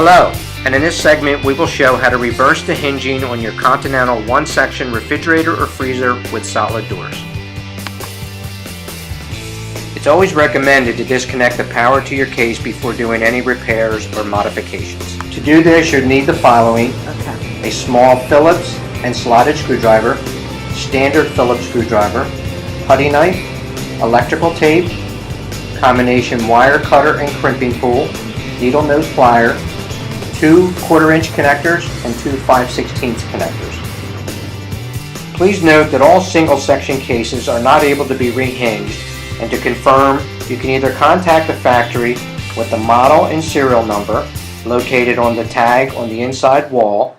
Hello, and in this segment we will show how to reverse the hinging on your Continental one-section refrigerator or freezer with solid doors. It's always recommended to disconnect the power to your case before doing any repairs or modifications. To do this, you'll need the following: a small Phillips and slotted screwdriver, standard Phillips screwdriver, putty knife, electrical tape, combination wire cutter and crimping tool, needle nose plier, 2 1/4-inch connectors and 2 5/16 connectors. Please note that all single section cases are not able to be re-hinged, and to confirm, you can either contact the factory with the model and serial number located on the tag on the inside wall.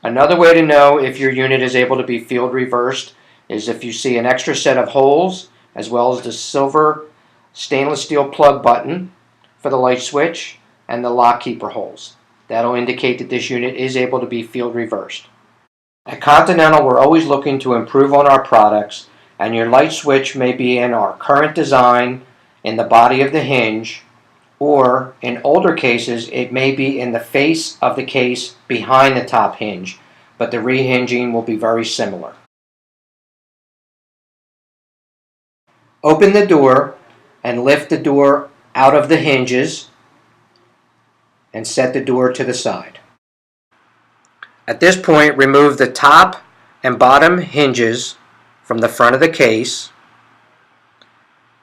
Another way to know if your unit is able to be field reversed is if you see an extra set of holes, as well as the silver stainless steel plug button for the light switch and the lock keeper holes. That'll indicate that this unit is able to be field reversed. At Continental, we're always looking to improve on our products, and your light switch may be in our current design in the body of the hinge, or in older cases it may be in the face of the case behind the top hinge, but the re-hinging will be very similar. Open the door and lift the door out of the hinges and set the door to the side. At this point, remove the top and bottom hinges from the front of the case,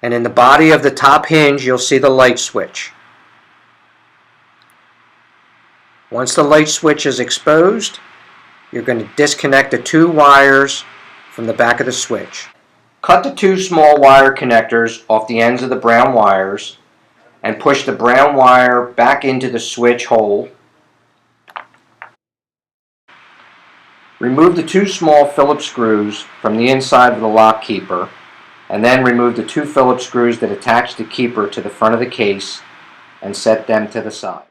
and in the body of the top hinge you'll see the light switch. Once the light switch is exposed, you're going to disconnect the 2 wires from the back of the switch. Cut the 2 small wire connectors off the ends of the brown wires and push the brown wire back into the switch hole. Remove the 2 small Phillips screws from the inside of the lock keeper, and then remove the 2 Phillips screws that attach the keeper to the front of the case and set them to the side.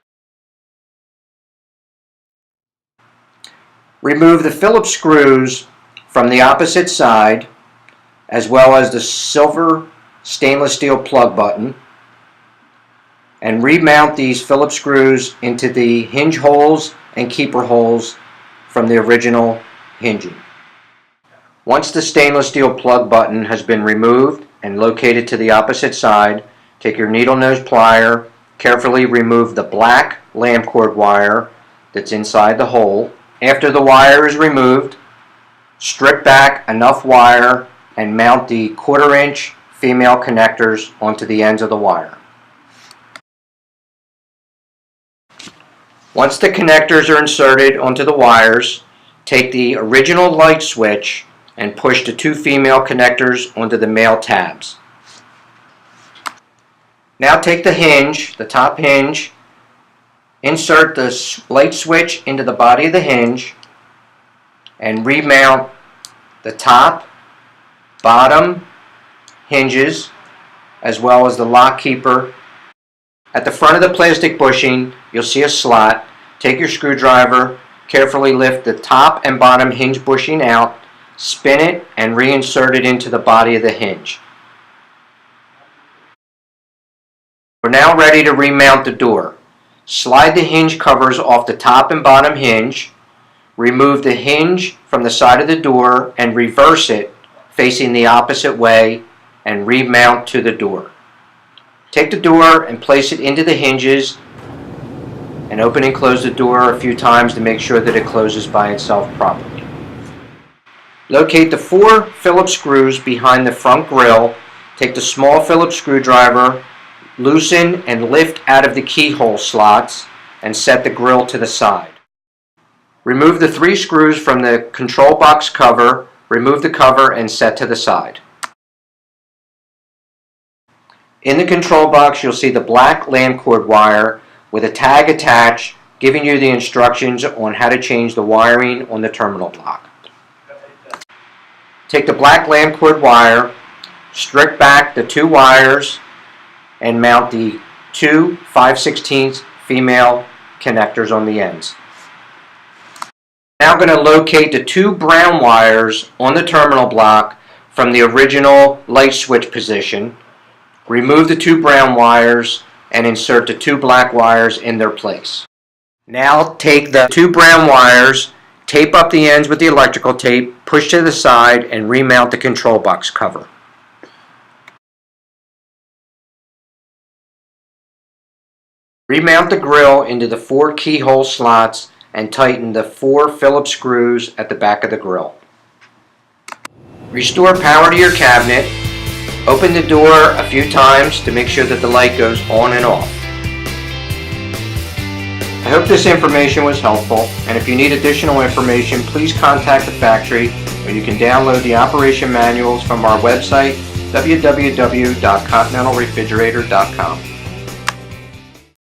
Remove the Phillips screws from the opposite side, as well as the silver stainless steel plug button, and remount these Phillips screws into the hinge holes and keeper holes from the original hinging. Once the stainless steel plug button has been removed and located to the opposite side, take your needle nose plier, carefully remove the black lamb cord wire that's inside the hole. After the wire is removed, strip back enough wire and mount the 1/4-inch female connectors onto the ends of the wire. Once the connectors are inserted onto the wires, take the original light switch and push the 2 female connectors onto the male tabs. Now take the hinge, the top hinge, insert the light switch into the body of the hinge, and remount the top, bottom hinges, as well as the lock keeper. At the front of the plastic bushing, you'll see a slot. Take your screwdriver, carefully lift the top and bottom hinge bushing out, spin it, and reinsert it into the body of the hinge. We're now ready to remount the door. Slide the hinge covers off the top and bottom hinge, remove the hinge from the side of the door and reverse it facing the opposite way, and remount to the door. Take the door and place it into the hinges, and open and close the door a few times to make sure that it closes by itself properly. Locate the 4 Phillips screws behind the front grille. Take the small Phillips screwdriver, loosen and lift out of the keyhole slots, and set the grille to the side. Remove the 3 screws from the control box cover, remove the cover, and set to the side. In the control box, you'll see the black lamb cord wire with a tag attached giving you the instructions on how to change the wiring on the terminal block. Take the black lamb cord wire, strip back the 2 wires, and mount the 2 5/16 female connectors on the ends. Now I'm going to locate the 2 brown wires on the terminal block from the original light switch position. Remove the 2 brown wires and insert the 2 black wires in their place. Now take the 2 brown wires, tape up the ends with the electrical tape, push to the side, and remount the control box cover. Remount the grill into the 4 keyhole slots and tighten the 4 Phillips screws at the back of the grill. Restore power to your cabinet. Open the door a few times to make sure that the light goes on and off. I hope this information was helpful, and if you need additional information, please contact the factory, or you can download the operation manuals from our website, www.continentalrefrigerator.com.